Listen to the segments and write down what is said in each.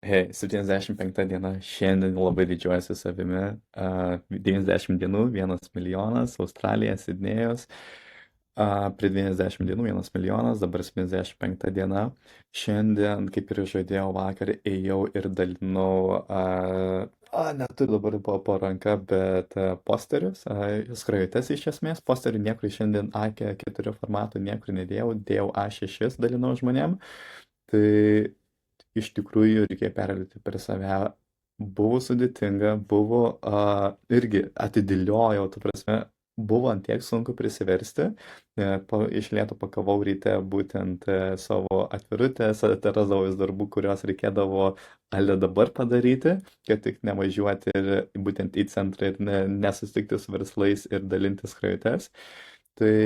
Hei, 75 diena, šiandien labai didžiuojasi savimi. 90 dienų, 1 milijonas, Australija, Sidnėjus. Prie 90 dienų 1 milijonas, dabar 75 diena. Šiandien, kaip ir žadėjau vakar, ėjau ir dalinau, neturiu dabar po ranka, bet posterius, skrajutes iš esmės. Posterių niekur šiandien A4 formatų niekur nedėjau, dėjau A6 dalinau žmonėm. Tai iš tikrųjų reikėjo perlipti per save. Buvo sudėtinga, buvo irgi atidėliojau, tu prasme, buvo antiek sunku prisiversti. Iš lėto pakavau ryte būtent savo atvirutės, atrasdavau vis darbų, kuriuos reikėdavo ale dabar padaryti, kad tik nevažiuoti ir būtent į centrą ir nesusitikti su verslais ir dalintis skrajutes. Tai,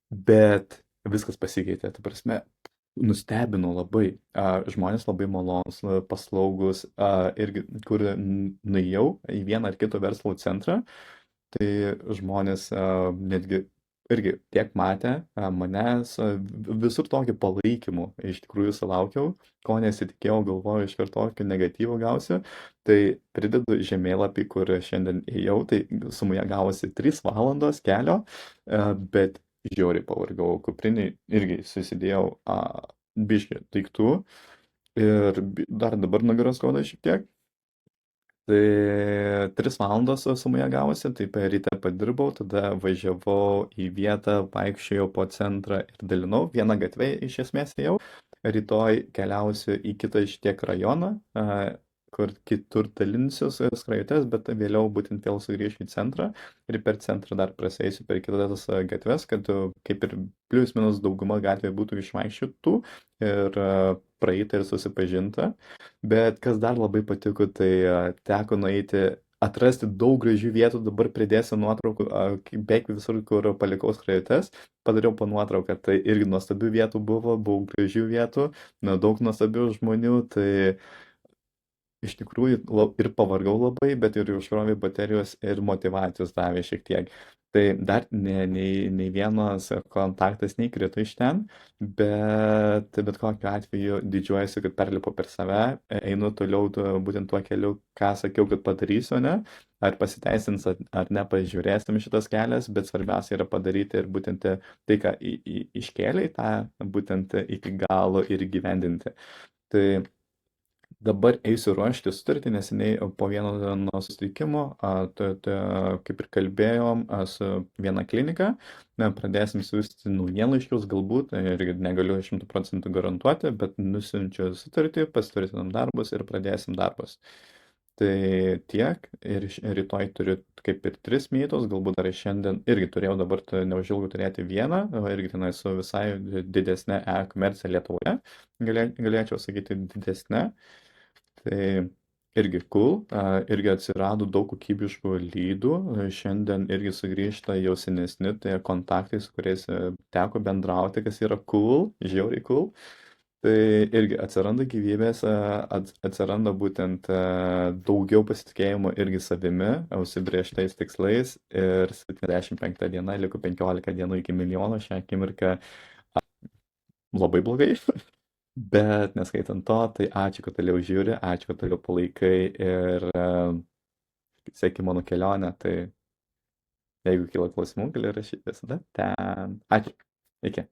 bet viskas pasikeitė, tu prasme, nustebino labai. Žmonės labai malonūs, paslaugus, irgi, kur nuėjau į vieną ar kitą verslo centrą, tai žmonės netgi irgi tiek matė manęs, visur tokį palaikymų iš tikrųjų sulaukiau, ko nesitikėjau, galvoju, iš karto tokio negatyvo gausiu. Tai pridedu žemėlapį, kur šiandien ėjau, tai sumoje gavosi 3 valandos kelio, bet žiauriai pavargau, kuprinį irgi susidėjau biškį daiktų ir dar dabar nugaros skauda šiek tiek. Tai 3 valandos sumoje gavosi, tai per rytą padirbau, tada važiavau į vietą, vaikščiojau po centrą ir dalinau, vieną gatvę iš esmės ėjau. Rytoj keliausiu į kitą šitiek rajoną, kur kitur dalinsiuos skrajutes, bet vėliau būtent vėl sugrįšiu į centrą ir per centrą dar praseisiu per kitas gatves, kad kaip ir plius minus dauguma gatvė būtų išvaikščiotų ir praeita ir susipažinta. Bet kas dar labai patiko, tai teko nueiti, atrasti daug gražių vietų, dabar pridėsiu nuotraukų, beveik visur, kur palikau skrajutes, padariau po nuotrauką, tai irgi nuostabių vietų buvo gražių vietų, daug nuostabių žmonių, tai iš tikrųjų ir pavargau labai, bet ir užkrovė baterijos ir motyvacijos davė šiek tiek. Tai dar nei vienas kontaktas neįkrito iš ten, bet kokiu atveju didžiuojasi, kad perlipo per save, einu toliau būtent tuo keliu, ką sakiau, kad padarysiu, ne? Ar pasiteisins, ar ne, pažiūrėsim šitas kelias, bet svarbiausia yra padaryti ir būtent tai, ką iškėlė, tą būtent iki galo ir įgyvendinti. Tai dabar eisiu ruošti sutartį, neseniai po vieno susitikimo, kaip ir kalbėjom, su viena klinika, pradėsim siųsti naujienlaiškius galbūt, ir negaliu 100% garantuoti, bet nusiunčiu sutartį, pasitvirtinam darbus ir pradėsim darbus. Tai tiek, ir rytoj turiu kaip ir 3 mytus, galbūt dar šiandien irgi turėjau dabar neužilgo turėti vieną, irgi tenai su visai didesnė e-komercija Lietuvoje, galėčiau sakyti didesnė. Tai irgi cool, irgi atsirado daug kokybiškų lydų, šiandien irgi sugrįžta jau senesni, tai kontaktai, su kuriais teko bendrauti, kas yra cool, žiauriai cool. Tai irgi atsiranda gyvybės, atsiranda būtent daugiau pasitikėjimo irgi savimi, užsibrėžtais tikslais ir 75 diena, liko 15 dienų iki milijono, šią akimirką labai blogai. Bet neskaitant to, tai ačiū, kad toliau žiūri, ačiū, kad toliau palaikai ir seki mano kelionę, tai jeigu kyla klausimų, gali rašyti visada ten. Ačiū. Iki.